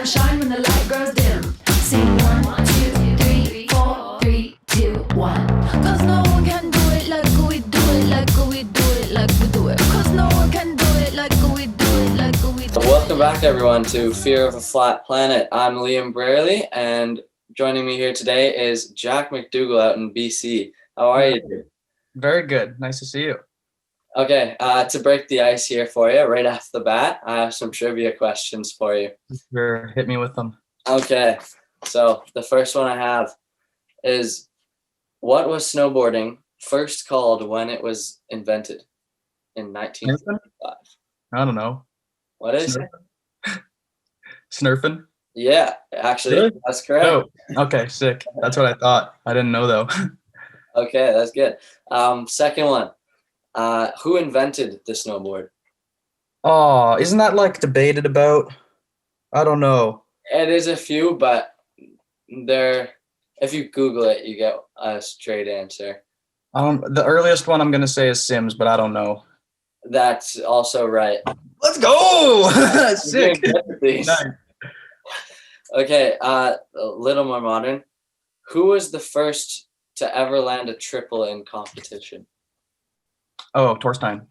shine when the light grows dim. Sing 1, 2, 3, 4, 3, 2, 1. Cause no one can do it like we do it, like we do it, like we do it. Cause no one can do it like we do it, like we do it. Welcome back, everyone, to Fear of a Flat Planet. I'm Liam Brearley, and joining me here today is Jack MacDougall out in BC. How are you? Very good. Nice to see you. Okay, to break the ice here for you, right off the bat, I have some trivia questions for you. Sure, hit me with them. Okay, so the first one I have is, what was snowboarding first called when it was invented in 1955? I don't know. What is it? Snurfing? Yeah, actually, Really? that's correct. Oh, okay, sick. That's what I thought. I didn't know though. Okay, that's good. Second one. Who invented the snowboard? Oh, isn't that like debated about? I don't know. It is a few, but if you Google it, you get a straight answer. The earliest one I'm gonna say is Sims, but I don't know. That's also right. Let's go! You're Sick. doing good with these. Nice. Okay, a little more modern. Who was the first to ever land a triple in competition? Oh, Torstein.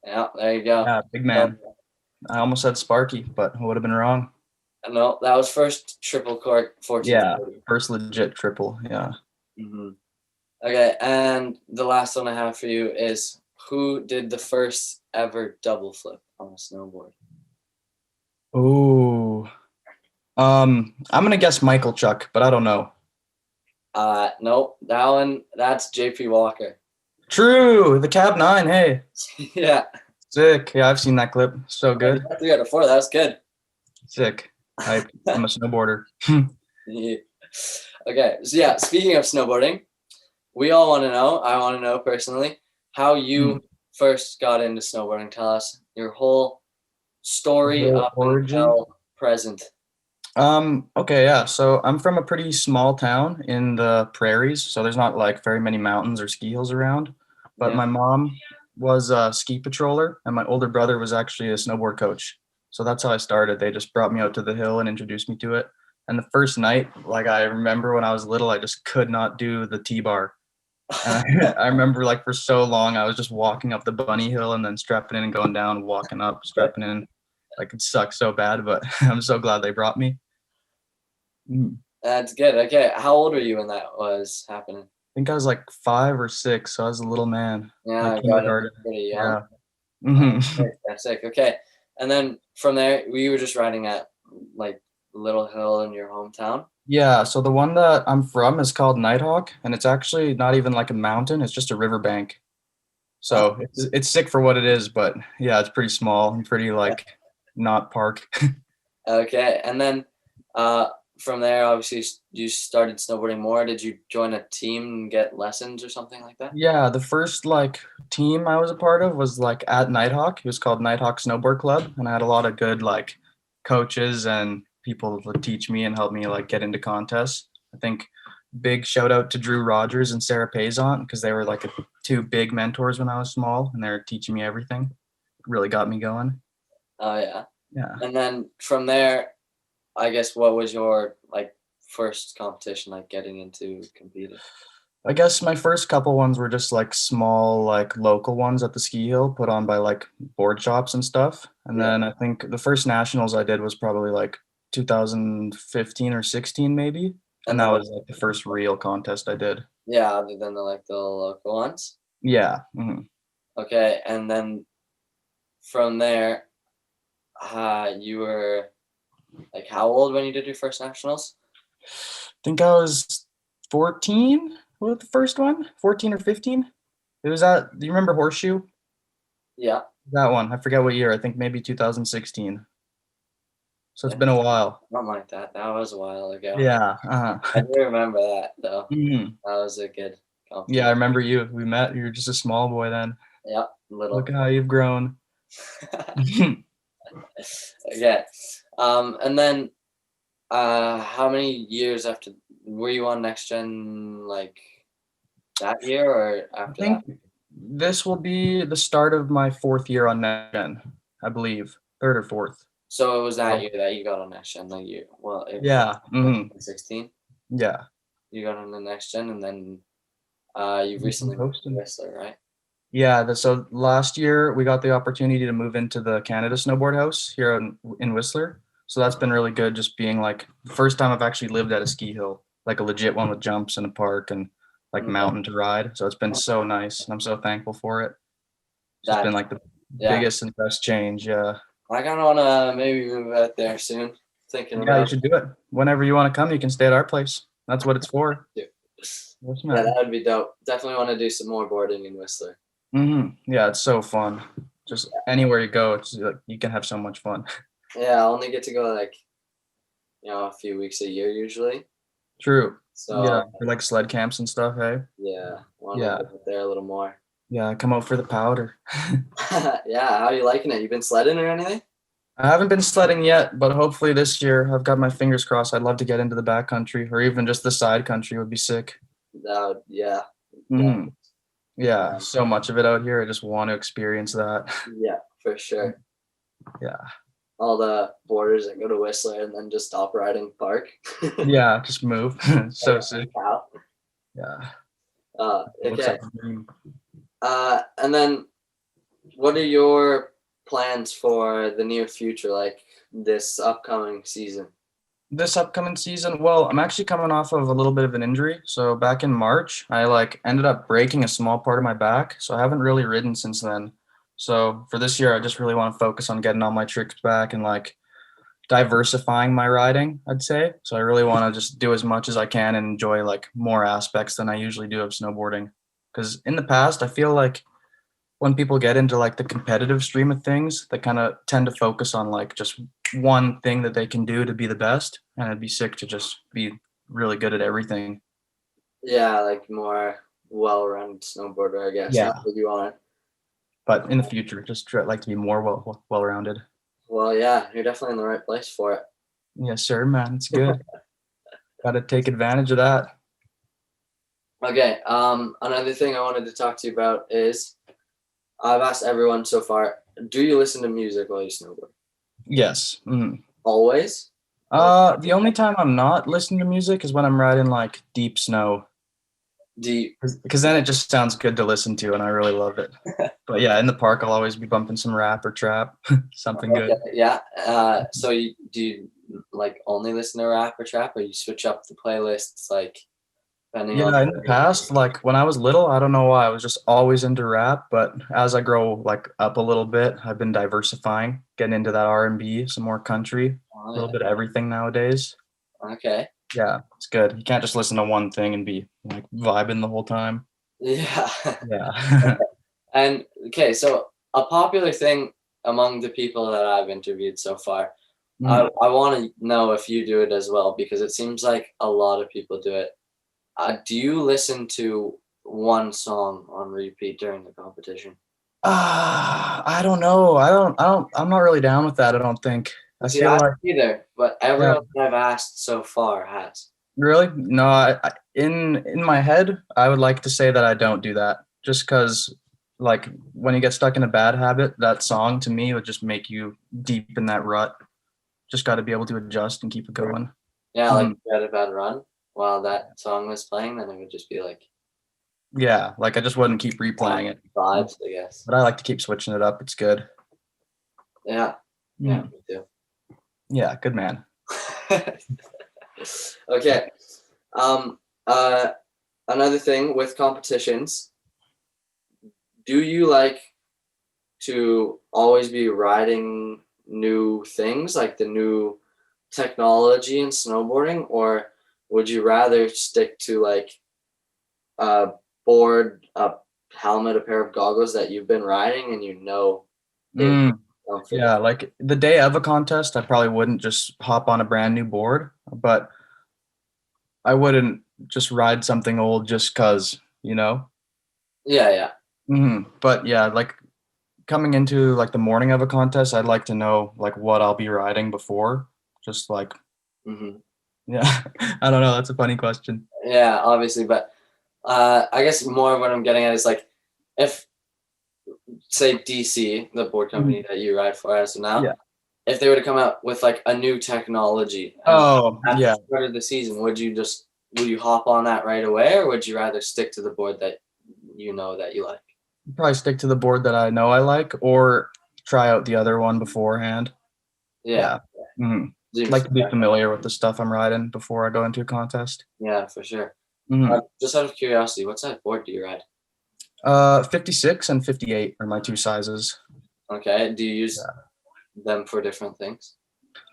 Yeah, there you go. Yeah, big man. I almost said Sparky, but I would have been wrong. No, that was first triple cork 1440. Yeah, first legit triple. Yeah. Mm-hmm. Okay, and the last one I have for you is, who did the first ever double flip on a snowboard? Ooh. I'm gonna guess Michael Chuck, but I don't know. Nope, that's JP Walker. True, the Cab 9, hey. Yeah. Sick. Yeah, I've seen that clip. So good. 3 out of 4, that's good. Sick. I'm a snowboarder. Yeah. Okay, so yeah, speaking of snowboarding, we all want to know, I want to know personally, how you first got into snowboarding. Tell us your whole story up until present. Okay, yeah. So I'm from a pretty small town in the prairies, so there's not like very many mountains or ski hills around. But Yeah. my mom was a ski patroller, and my older brother was actually a snowboard coach. So that's how I started. They just brought me out to the hill and introduced me to it. And the first night, like I remember when I was little, I just could not do the T-bar. And I remember like for so long, I was just walking up the bunny hill and then strapping in and going down, walking up, strapping in. Like it sucked so bad, but I'm so glad they brought me. That's good. Okay, how old were you when that was happening? I think I was like 5 or 6, so I was a little man. Yeah, Like I got it kindergarten. pretty young. Yeah. Mhm. That's sick. Okay, and then from there, we were just riding at like Little Hill in your hometown. Yeah, so the one that I'm from is called Nighthawk, and it's actually not even like a mountain, it's just a riverbank. So it's sick for what it is, but yeah, it's pretty small and pretty like not park. Okay, and then from there, obviously, you started snowboarding more. Did you join a team and get lessons or something like that? Yeah, the first like team I was a part of was like at Nighthawk. It was called Nighthawk Snowboard Club, and I had a lot of good like coaches and people to teach me and help me like get into contests. I think big shout out to Drew Rogers and Sarah Payson because they were like two big mentors when I was small, and they were teaching me everything. Really got me going. Oh yeah. Yeah. And then from there, I guess, what was your like first competition, like getting into competing? I guess my first couple ones were just like small, like local ones at the ski hill put on by like board shops and stuff. And then I think the first nationals I did was probably like 2015 or 16 maybe. And that was like the first real contest I did. Yeah, other than the local ones. Yeah. Mm-hmm. Okay, and then from there, you were like how old when you did your first nationals? I think I was 14 with the first one, 14 or 15. It was do you remember Horseshoe? Yeah. That one. I forget what year. I think maybe 2016. So it's been a while. Something like that. That was a while ago. Yeah. I do remember that though. Mm-hmm. That was a good competition. Yeah, I remember you. We met. You were just a small boy then. Yeah, little. Look at how you've grown. Okay. And then how many years after were you on NextGen, like that year or after I think that? this will be the start of my 4th year on NextGen, I believe. 3rd or 4th. So it was that year that you got on next gen, like Yeah. 16. Yeah. You got on the next gen, and then you've recently moved to Whistler, right? Yeah. So last year we got the opportunity to move into the Canada Snowboard House here in Whistler. So that's been really good. Just being like the first time I've actually lived at a ski hill, like a legit one with jumps and a park and like mountain to ride. So it's been so nice, and I'm so thankful for it. It's just been like the biggest and best change. Yeah. I kind of want to maybe move out there soon. Thinking Yeah, about you should do it. Whenever you want to come, you can stay at our place. That's what it's for. it. Yes, Yeah, man. that would be dope. Definitely want to do some more boarding in Whistler. Yeah, it's so fun. Just anywhere you go, it's like you can have so much fun. Yeah, I only get to go like, a few weeks a year usually. True. So Yeah, for like sled camps and stuff, hey? yeah, want to Yeah. get out there a little more. Yeah, come out for the powder. Yeah, how are you liking it? You been sledding or anything? I haven't been sledding yet, but hopefully this year I've got my fingers crossed. I'd love to get into the backcountry or even just the side country would be sick. Yeah. Mhm. Yeah, so much of it out here. I just want to experience that. Yeah, for sure. Yeah. All the boarders that go to Whistler and then just stop riding park. Yeah, just move. So sick. Wow. Yeah. Okay. Looks like a dream. And then what are your plans for the near future, like this upcoming season? This upcoming season, well, I'm actually coming off of a little bit of an injury. So back in March, I ended up breaking a small part of my back. So I haven't really ridden since then. So for this year, I just really want to focus on getting all my tricks back and diversifying my riding, I'd say. So I really want to just do as much as I can and enjoy more aspects than I usually do of snowboarding. Because in the past, I feel like when people get into the competitive stream of things, they kind of tend to focus on just one thing that they can do to be the best, and it'd be sick to just be really good at everything. Yeah, like more well-rounded snowboarder, I guess. Yeah. Not that you want. But in the future, just like to be more well-rounded. Well, yeah, you're definitely in the right place for it. Yes, sir, man. It's good. Got to take advantage of that. Okay. Another thing I wanted to talk to you about is I've asked everyone so far, do you listen to music while you snowboard? Yes. Always? The only time I'm not listening to music is when I'm riding deep snow. Deep. Because then it just sounds good to listen to, and I really love it. But yeah, in the park, I'll always be bumping some rap or trap, something good. Yeah. So do you only listen to rap or trap, or you switch up the playlists depending on? Yeah, in the past, when I was little, I don't know why, I was just always into rap. But as I grow up a little bit, I've been diversifying, getting into that R&B, some more country, a little bit of everything nowadays. Okay. Yeah, it's good. You can't just listen to one thing and be vibing the whole time. Yeah. Yeah. And okay, so a popular thing among the people that I've interviewed so far, I want to know if you do it as well, because it seems like a lot of people do it. Do you listen to one song on repeat during the competition? I don't know. I'm not really down with that, I don't think. I feel like either, but everyone that I've asked so far has. Really? No, in my head, I would like to say that I don't do that. Just because, when you get stuck in a bad habit, that song to me would just make you deep in that rut. Just got to be able to adjust and keep it going. Yeah, if you had a bad run while that song was playing, then it would just be yeah, I just wouldn't keep replaying it. Vibes, I guess. But I like to keep switching it up. It's good. Yeah. Yeah, me too. Yeah, good man. Okay. Another thing with competitions, do you like to always be riding new things, like the new technology in snowboarding, or would you rather stick to a board, a helmet, a pair of goggles that you've been riding and Yeah, the day of a contest, I probably wouldn't just hop on a brand new board, but I wouldn't just ride something old just because, Yeah, yeah. But yeah, coming into the morning of a contest, I'd like to know what I'll be riding before. Just yeah, I don't know. That's a funny question. Yeah, obviously, but I guess more of what I'm getting at is if, say, DC, the board company that you ride for as of now, if they were to come out with like a new technology Oh, at yeah. the start of the season, would you hop on that right away, or would you rather stick to the board that you know that you like? Probably stick to the board that I know I like, or try out the other one beforehand. Yeah. Mhm. Seems Like to be fair. familiar with the stuff I'm riding before I go into a contest. Yeah, for sure. Mhm. Just out of curiosity, what size board do you ride? 56 and 58 are my two sizes. Okay. Do you use them for different things?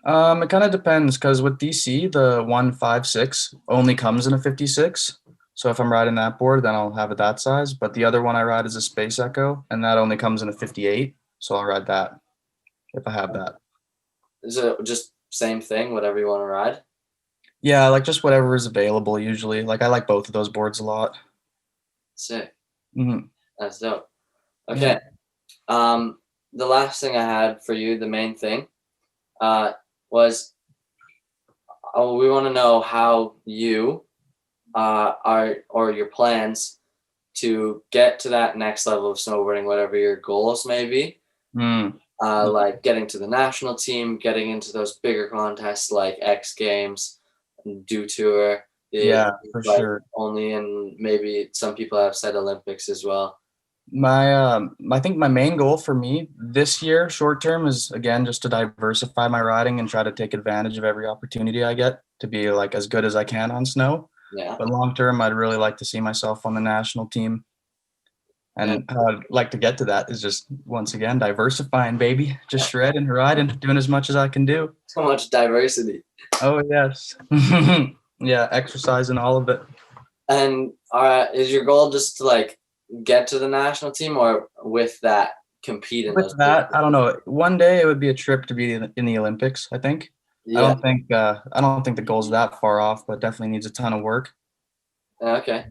It kind of depends because with DC, the 156 only comes in a 56. So if I'm riding that board, then I'll have it that size. But the other one I ride is a Space Echo, and that only comes in a 58. So I'll ride that if I have that. Is it just same thing, whatever you want to ride? Yeah, like just whatever is available usually. Like I like both of those boards a lot. Sick. Mhm. That's dope. Okay. The last thing I had for you, the main thing, was we want to know how you are, or your plans to get to that next level of snowboarding, whatever your goals may be. Mm. Like getting to the national team, getting into those bigger contests like X Games, Do Tour. Yeah, for like sure. only in maybe some people have said Olympics as well. I think my main goal for me this year, short term, is again just to diversify my riding and try to take advantage of every opportunity I get to be like as good as I can on snow. Yeah. But long term, I'd really like to see myself on the national team. Yeah. And how I'd like to get to that is just once again diversifying, baby. Just shredding, riding, doing as much as I can do. So much diversity. Oh yes. Yeah, exercising all of it. And is your goal just to like get to the national team, or with that compete in those With that, I don't know. One day it would be a trip to be in the Olympics, I think. Yeah. I don't think the goal's that far off, but definitely needs a ton of work. Okay.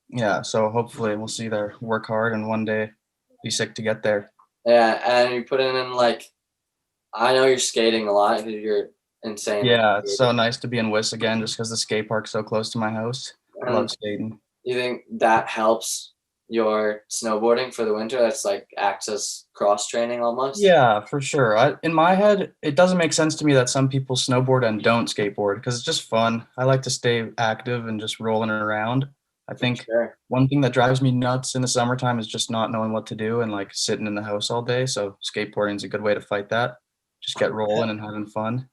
Yeah, so hopefully we'll see there. Work hard and one day be sick to get there. Yeah, and you put in like, I know you're skating a lot because you're insane. Yeah, it's so nice to be in Wiss again just because the skate park's so close to my house. I love skating. You think that helps your snowboarding for the winter? That's like acts as cross training almost. Yeah, for sure. In my head, it doesn't make sense to me that some people snowboard and don't skateboard because it's just fun. I like to stay active and just rolling around. I think one thing that drives me nuts in the summertime is just not knowing what to do and like sitting in the house all day. So skateboarding is a good way to fight that. Just get rolling and having fun.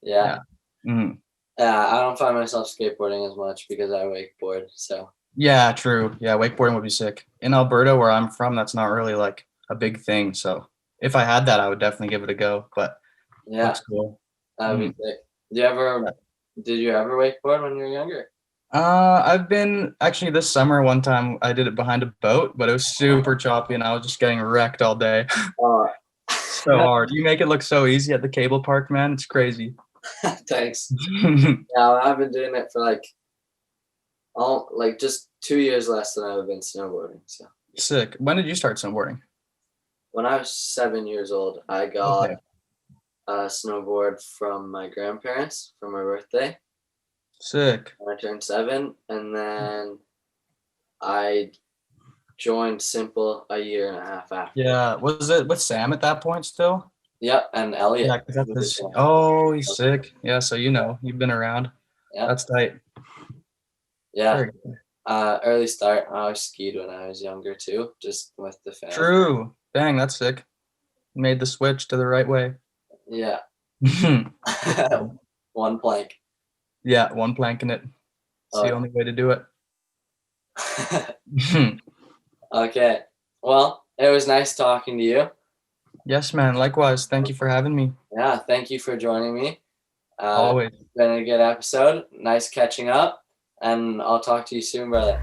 Yeah. Mhm. Yeah, I don't find myself skateboarding as much because I wakeboard. So Yeah, true. Yeah, wakeboarding would be sick. In Alberta, where I'm from, that's not really like a big thing. So if I had that, I would definitely give it a go. But yeah, looks cool. that'd be sick. Did you ever wakeboard when you were younger? I've been actually this summer one time I did it behind a boat, but it was super choppy and I was just getting wrecked all day. So hard. You make it look so easy at the cable park, man. It's crazy. Thanks. Yeah, I've been doing it for like just 2 years less than I've been snowboarding. So Sick. When did you start snowboarding? when I was 7 years old, I got a snowboard from my grandparents for my birthday. Sick. When I turned 7, and then I joined Simple a year and a half after. Yeah. Was it with Sam at that point still? Yep, and Elliot. Yeah, 'cause that's this. Oh, he's sick. Yeah, so you've been around. Yeah. That's tight. Yeah. Very good. Early start. I always skied when I was younger too, just with the family. True. Dang, that's sick. Made the switch to the right way. Yeah. One plank. Yeah, one plank in it. It's the only way to do it. Okay. Well, it was nice talking to you. Yes, man. Likewise. Thank you for having me. Yeah, thank you for joining me. Always. It's been a good episode. Nice catching up. And I'll talk to you soon, brother.